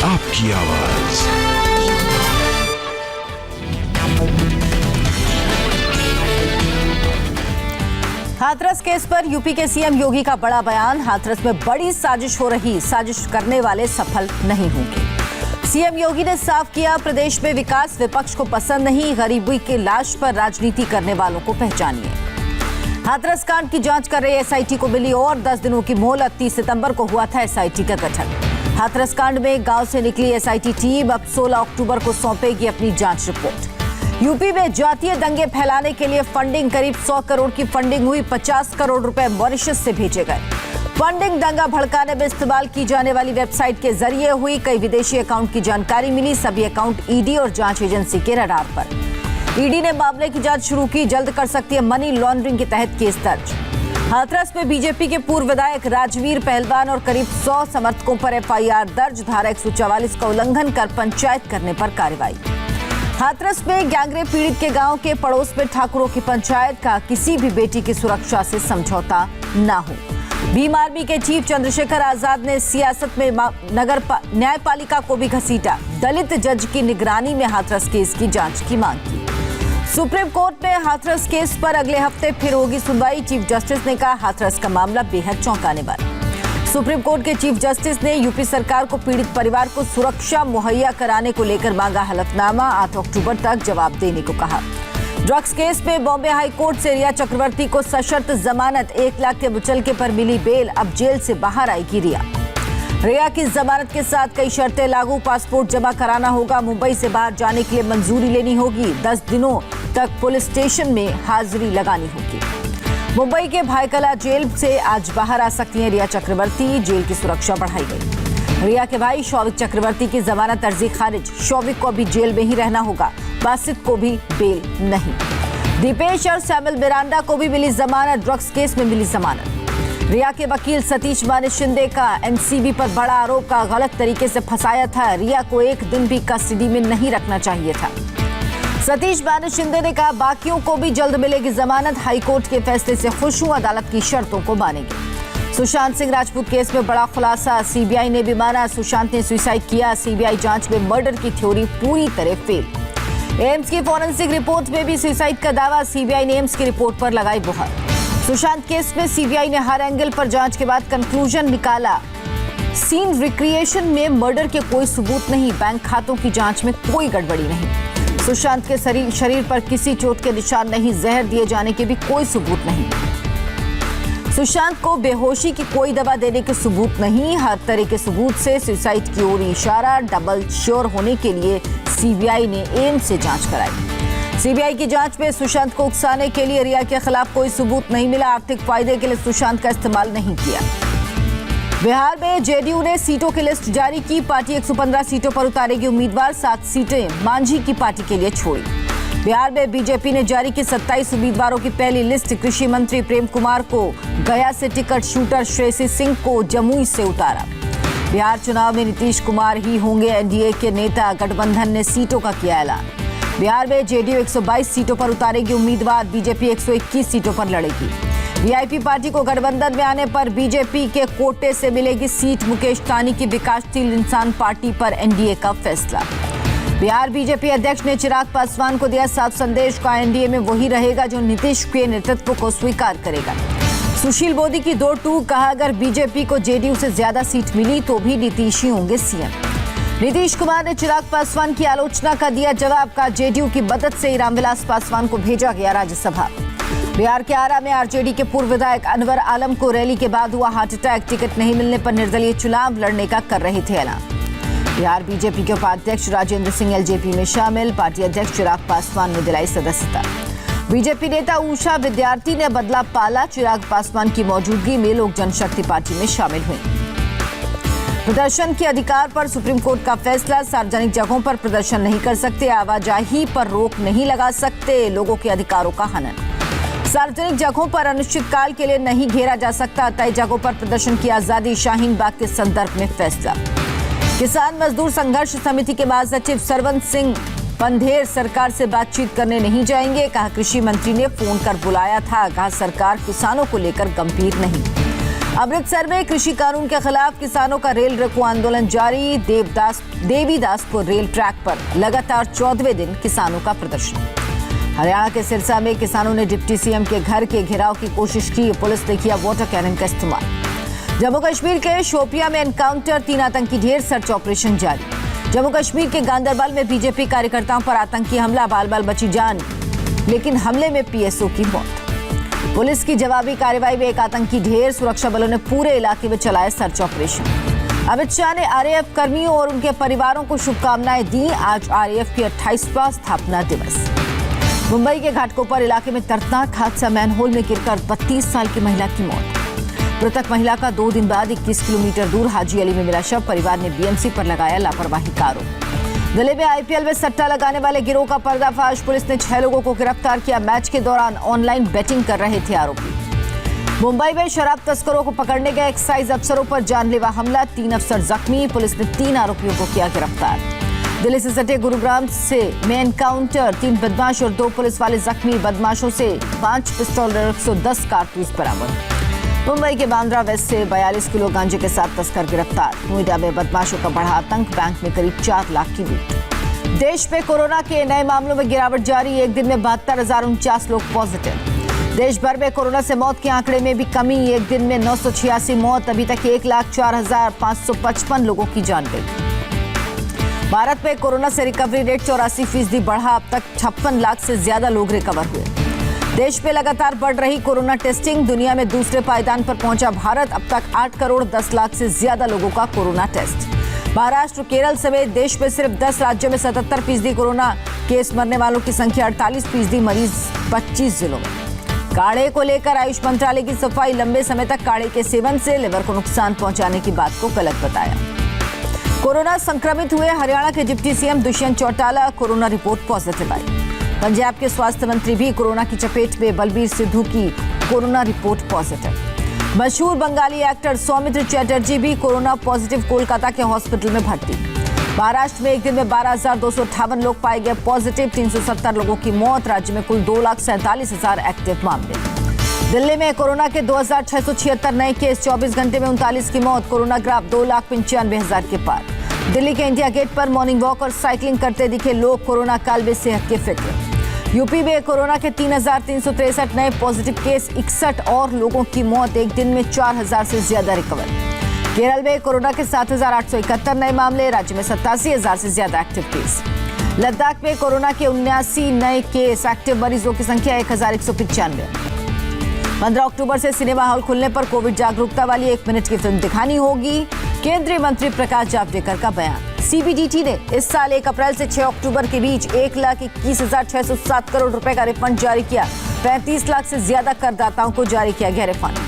आपकी आवाज। हाथरस केस पर यूपी के सीएम योगी का बड़ा बयान। हाथरस में बड़ी साजिश हो रही, साजिश करने वाले सफल नहीं होंगे। सीएम योगी ने साफ किया, प्रदेश में विकास विपक्ष को पसंद नहीं, गरीबी की लाश पर राजनीति करने वालों को पहचानिए। हाथरस कांड की जांच कर रही एसआईटी को मिली और 10 दिनों की मोहलत। 30 सितंबर को हुआ था एसआईटी का गठन। हाथरस कांड में गांव से निकली एसआईटी टीम अब 16 अक्टूबर को सौंपेगी अपनी जांच रिपोर्ट। यूपी में जातीय दंगे फैलाने के लिए फंडिंग, करीब 100 करोड़ की फंडिंग हुई। 50 करोड़ रुपए मॉरिशस से भेजे गए। फंडिंग दंगा भड़काने में इस्तेमाल की जाने वाली वेबसाइट के जरिए हुई। कई विदेशी अकाउंट की जानकारी मिली। सभी अकाउंट ईडी और जांच एजेंसी के रडार पर। ईडी ने मामले की जांच शुरू की, जल्द कर सकती है मनी लॉन्ड्रिंग के तहत केस दर्ज। हाथरस में बीजेपी के पूर्व विधायक राजवीर पहलवान और करीब 100 समर्थकों पर एफआईआर दर्ज। धारा 144 का उल्लंघन कर पंचायत करने पर कार्रवाई। हाथरस में गैंगरेप पीड़ित के गांव के पड़ोस में ठाकुरों की पंचायत का किसी भी बेटी की सुरक्षा से समझौता न हो। भीम आर्मी के चीफ चंद्रशेखर आजाद ने सियासत में नगर न्यायपालिका को भी घसीटा। दलित जज की निगरानी में हाथरस केस की जांच की मांग की। सुप्रीम कोर्ट में हाथरस केस पर अगले हफ्ते फिर होगी सुनवाई। चीफ जस्टिस ने कहा, हाथरस का मामला बेहद चौंकाने वाला। सुप्रीम कोर्ट के चीफ जस्टिस ने यूपी सरकार को पीड़ित परिवार को सुरक्षा मुहैया कराने को लेकर मांगा हलफनामा। 8 अक्टूबर तक जवाब देने को कहा। ड्रग्स केस में बॉम्बे हाई कोर्ट से रिया चक्रवर्ती को सशर्त जमानत। 1 लाख के मुचलके पर मिली बेल। अब जेल से बाहर आएगी रिया। रिया की जमानत के साथ कई शर्तें लागू। पासपोर्ट जमा कराना होगा। मुंबई से बाहर जाने के लिए मंजूरी लेनी होगी। 10 दिनों तक पुलिस स्टेशन में हाजिरी लगानी होगी। मुंबई के भाईकला जेल से आज बाहर आ सकती हैं रिया चक्रवर्ती। जेल की सुरक्षा बढ़ाई गई। रिया के भाई शौविक चक्रवर्ती की जमानत अर्जी खारिज। शौविक को अभी जेल में ही रहना होगा। बासित को भी बेल नहीं। दीपेश और सैमुअल मिरांडा को भी मिली जमानत। ड्रग्स केस में मिली जमानत। रिया के वकील सतीश माने शिंदे का एनसीबी पर बड़ा आरोप का गलत तरीके से फंसाया था। रिया को एक दिन भी कस्टडी में नहीं रखना चाहिए था। सतीश माने शिंदे ने कहा, बाकियों को भी जल्द मिलेगी जमानत। हाईकोर्ट के फैसले से खुश हूं, अदालत की शर्तों को मानेंगे। सुशांत सिंह राजपूत केस में बड़ा खुलासा। सीबीआई ने भी माना सुशांत ने सुसाइड किया। सीबीआई जांच में मर्डर की थ्योरी पूरी तरह फेल। एम्स की फॉरेंसिक रिपोर्ट में भी सुसाइड का दावा। सीबीआई ने एम्स की रिपोर्ट पर लगाई मुहर। सुशांत केस में सीबीआई ने हर एंगल पर जांच के बाद कंक्लूजन निकाला। सीन रिक्रिएशन में मर्डर के कोई सबूत नहीं। बैंक खातों की जांच में कोई गड़बड़ी नहीं। सुशांत के शरीर पर किसी चोट के निशान नहीं। जहर दिए जाने के भी कोई सबूत नहीं। सुशांत को बेहोशी की कोई दवा देने के सबूत नहीं। हर तरह के सबूत से सुसाइड की ओर इशारा। डबल श्योर होने के लिए सीबीआई ने एम्स से जांच कराई। सीबीआई की जांच में सुशांत को उकसाने के लिए रिया के खिलाफ कोई सबूत नहीं मिला। आर्थिक फायदे के लिए सुशांत का इस्तेमाल नहीं किया। बिहार में जेडीयू ने सीटों की लिस्ट जारी की। पार्टी 115 सीटों पर उतारेगी उम्मीदवार। 7 सीटें मांझी की पार्टी के लिए छोड़ी। बिहार में बीजेपी ने जारी की 27 उम्मीदवारों की पहली लिस्ट। कृषि मंत्री प्रेम कुमार को गया से टिकट, शूटर श्रेयसी सिंह को जमुई से उतारा। बिहार चुनाव में नीतीश कुमार ही होंगे एनडीए के नेता। गठबंधन ने सीटों का किया ऐलान। बिहार में जेडीयू 122 सीटों पर उतारेगी उम्मीदवार। बीजेपी 121 सीटों पर लड़ेगी। वीआईपी पार्टी को गठबंधन में आने पर बीजेपी के कोटे से मिलेगी सीट। मुकेश सहनी की विकासशील इंसान पार्टी पर एनडीए का फैसला। बिहार बीजेपी अध्यक्ष ने चिराग पासवान को दिया साफ संदेश का, एनडीए में वही रहेगा जो नीतीश के नेतृत्व को स्वीकार करेगा। सुशील मोदी की दो टूक, कहा अगर बीजेपी को जेडीयू से ज्यादा सीट मिली तो भी नीतीश ही होंगे सीएम। नीतीश कुमार ने चिराग पासवान की आलोचना का दिया जवाब का, जेडीयू की मदद से ही रामविलास पासवान को भेजा गया राज्यसभा। बिहार के आरा में आरजेडी के पूर्व विधायक अनवर आलम को रैली के बाद हुआ हार्ट अटैक। टिकट नहीं मिलने पर निर्दलीय चुनाव लड़ने का कर रहे थे ऐलान। बिहार बीजेपी के उपाध्यक्ष राजेंद्र सिंह एलजेपी में शामिल। पार्टी अध्यक्ष चिराग पासवान ने दिलाई सदस्यता। बीजेपी नेता उषा विद्यार्थी ने बदला पाला। चिराग पासवान की मौजूदगी में लोक जनशक्ति पार्टी में शामिल हुई। प्रदर्शन के अधिकार पर सुप्रीम कोर्ट का फैसला। सार्वजनिक जगहों पर प्रदर्शन नहीं कर सकते। आवाजाही पर रोक नहीं लगा सकते। लोगों के अधिकारों का हनन। सार्वजनिक जगहों पर अनिश्चितकाल के लिए नहीं घेरा जा सकता। तय जगहों पर प्रदर्शन की आजादी। शाहीन बाग के संदर्भ में फैसला। किसान मजदूर संघर्ष समिति के महासचिव सरवंत सिंह पंधेर सरकार से बातचीत करने नहीं जाएंगे। कहा कृषि मंत्री ने फोन कर बुलाया था। कहा सरकार किसानों को लेकर गंभीर नहीं। अमृतसर में कृषि कानून के खिलाफ किसानों का रेल रोको आंदोलन जारी। देवीदासपुर रेल ट्रैक पर लगातार 14वें दिन किसानों का प्रदर्शन। हरियाणा के सिरसा में किसानों ने डिप्टी सीएम के घर के घेराव की कोशिश की। पुलिस ने किया वाटर कैनन का इस्तेमाल। जम्मू कश्मीर के शोपियां में एनकाउंटर, 3 आतंकी ढेर, सर्च ऑपरेशन जारी। जम्मू कश्मीर के गांदरबल में बीजेपी कार्यकर्ताओं पर आतंकी हमला, बाल बची जान, लेकिन हमले में पीएसओ की मौत। पुलिस की जवाबी कार्रवाई में एक आतंकी ढेर, सुरक्षा बलों ने पूरे इलाके में चलाया सर्च ऑपरेशन। अमित शाह ने आरएएफ कर्मियों और उनके परिवारों को शुभकामनाएं दी। आज आरएएफ की 28वां स्थापना दिवस। मुंबई के घाटकोपर इलाके में दर्दनाक हादसा, मैनहोल में गिरकर 32 साल की महिला की मौत। मृतक महिला का 2 दिन बाद 21 किलोमीटर दूर हाजी अली में मिला शव। परिवार ने बीएमसी पर लगाया लापरवाही का आरोप। दिल्ली में आईपीएल में सट्टा लगाने वाले गिरोह का पर्दाफाश। पुलिस ने 6 लोगों को गिरफ्तार किया। मैच के दौरान ऑनलाइन बेटिंग कर रहे थे आरोपी। मुंबई में शराब तस्करों को पकड़ने गए एक्साइज अफसरों पर जानलेवा हमला, 3 अफसर जख्मी। पुलिस ने 3 आरोपियों को किया गिरफ्तार। दिल्ली से सटे गुरुग्राम में एनकाउंटर, 3 बदमाश और 2 पुलिस वाले जख्मी। बदमाशों से 5 पिस्तौल और 110 कारतूस बरामद। मुंबई के बांद्रा वेस्ट से 42 किलो गांजे के साथ तस्कर गिरफ्तार। नोएडा में बदमाशों का बढ़ा आतंक, बैंक में करीब 4 लाख की लूट। देश में कोरोना के नए मामलों में गिरावट जारी। एक दिन में 72,049 लोग पॉजिटिव। देश भर में कोरोना से मौत के आंकड़े में भी कमी। एक दिन में 986 मौत। अभी तक 1,04,555 लोगों की जान गई। भारत में कोरोना से रिकवरी रेट 84% बढ़ा। अब तक 56 लाख से ज्यादा लोग रिकवर हुए। देश में लगातार बढ़ रही कोरोना टेस्टिंग। दुनिया में दूसरे पायदान पर पहुंचा भारत। अब तक 8 करोड़ 10 लाख से ज्यादा लोगों का कोरोना टेस्ट। महाराष्ट्र, केरल समेत देश में सिर्फ 10 राज्यों में 77% कोरोना केस। मरने वालों की संख्या 48%, मरीज 25 जिलों में। काढ़े को लेकर आयुष मंत्रालय की सफाई। लंबे समय तक काढ़े के सेवन से लिवर को नुकसान पहुंचाने की बात को गलत बताया। कोरोना संक्रमित हुए हरियाणा के deputy CM Dushyant Chautala, corona report positive आई। पंजाब के स्वास्थ्य मंत्री भी कोरोना की चपेट में। बलबीर सिद्धू की कोरोना रिपोर्ट पॉजिटिव। मशहूर बंगाली एक्टर सौमित्र चैटर्जी भी कोरोना पॉजिटिव, कोलकाता के हॉस्पिटल में भर्ती। महाराष्ट्र में एक दिन में 12,258 लोग पाए गए पॉजिटिव, 370 लोगों की मौत। राज्य में कुल 2,47,000 एक्टिव मामले। दिल्ली में कोरोना के 2,676 नए केस, 24 घंटे में 39 की मौत। कोरोना ग्राफ 2,95,000 के पार। दिल्ली के इंडिया गेट पर मॉर्निंग वॉक और साइकिलिंग करते दिखे लोग। कोरोना काल में सेहत की फिक्र। यूपी में कोरोना के 3,363 नए पॉजिटिव केस, 61 और लोगों की मौत। एक दिन में 4,000 से ज्यादा रिकवर। केरल में कोरोना के 7,871 नए मामले। राज्य में 87,000 से ज्यादा एक्टिव केस। लद्दाख में कोरोना के 79 नए केस। एक्टिव मरीजों की संख्या 1,195। 15 अक्टूबर से सिनेमा हॉल खुलने पर कोविड जागरूकता वाली 1 मिनट की फिल्म दिखानी होगी। केंद्रीय मंत्री प्रकाश जावड़ेकर का बयान। सीबीडीटी ने इस साल 1 अप्रैल से 6 अक्टूबर के बीच 1,21,607 करोड़ रुपए का रिफंड जारी किया। 35 लाख से ज्यादा करदाताओं को जारी किया गया रिफंड।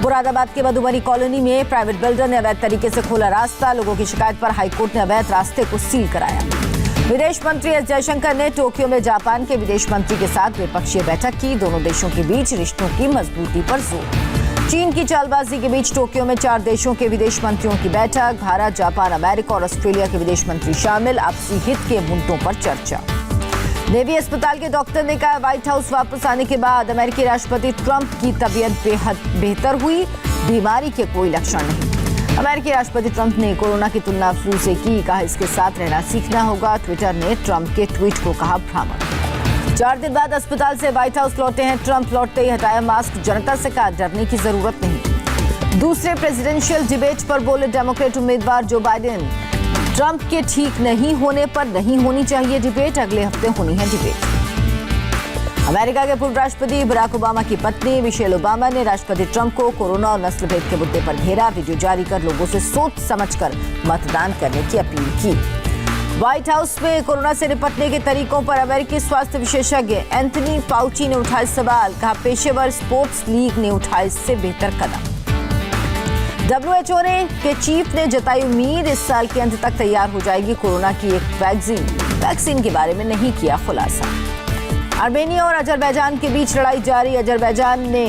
मुरादाबाद के मधुबनी कॉलोनी में प्राइवेट बिल्डर ने अवैध तरीके से खोला रास्ता। लोगों की शिकायत पर हाईकोर्ट ने अवैध रास्ते को सील कराया। विदेश मंत्री एस जयशंकर ने टोक्यो में जापान के विदेश मंत्री के साथ द्विपक्षीय बैठक की। दोनों देशों के बीच रिश्तों की मजबूती पर जोर। चीन की चालबाजी के बीच टोक्यो में 4 देशों के विदेश मंत्रियों की बैठक। भारत, जापान, अमेरिका और ऑस्ट्रेलिया के विदेश मंत्री शामिल। आपसी हित के मुद्दों पर चर्चा। नेवी अस्पताल के डॉक्टर ने कहा, व्हाइट हाउस वापस आने के बाद अमेरिकी राष्ट्रपति ट्रंप की तबीयत बेहद बेहतर हुई। बीमारी के कोई लक्षण नहीं। अमेरिकी राष्ट्रपति ट्रंप ने कोरोना की तुलना फ्लू से की। कहा, इसके साथ रहना सीखना होगा। ट्विटर ने ट्रंप के ट्वीट को कहा भ्रामक। 4 दिन बाद अस्पताल से व्हाइट हाउस लौटे हैं ट्रंप। लौटते ही हटाया मास्क। जनता से कहा, डरने की जरूरत नहीं। दूसरे प्रेसिडेंशियल डिबेट पर बोले डेमोक्रेट उम्मीदवार जो बाइडेन, ट्रंप के ठीक नहीं होने पर नहीं होनी चाहिए डिबेट। अगले हफ्ते होनी है डिबेट। अमेरिका के पूर्व राष्ट्रपति बराक ओबामा की पत्नी मिशेल ओबामा ने राष्ट्रपति ट्रंप को कोरोना और नस्लभेद के मुद्दे पर घेरा। वीडियो जारी कर लोगों से सोच समझकर मतदान करने की अपील की। व्हाइट हाउस में कोरोना से निपटने के तरीकों पर अमेरिकी स्वास्थ्य विशेषज्ञ एंथनी फाउची ने उठाए सवाल। कहा, पेशेवर स्पोर्ट्स लीग ने उठाए इससे बेहतर कदम। WHO के चीफ ने जताई उम्मीद, इस साल के अंत तक तैयार हो जाएगी कोरोना की एक वैक्सीन के बारे में नहीं किया खुलासा। आर्मेनिया और अजरबैजान के बीच लड़ाई जारी। अजरबैजान ने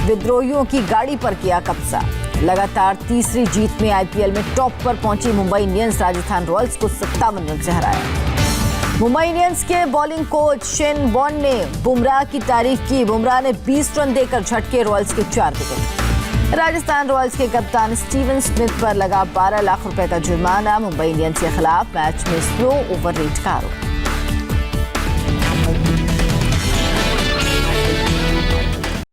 विद्रोहियों की गाड़ी पर किया कब्जा। लगातार तीसरी जीत में आईपीएल में टॉप पर पहुंची मुंबई इंडियंस राजस्थान रॉयल्स को 57 रन से हराया। मुंबई इंडियंस के बॉलिंग कोच शेन वॉर्न ने बुमराह की तारीफ की। बुमराह ने 20 रन देकर झटके रॉयल्स के 4 विकेट। राजस्थान रॉयल्स के कप्तान स्टीवन स्मिथ पर लगा 12 लाख रुपए का जुर्माना। मुंबई इंडियंस के खिलाफ मैच में स्लो ओवर रेट का आरोप।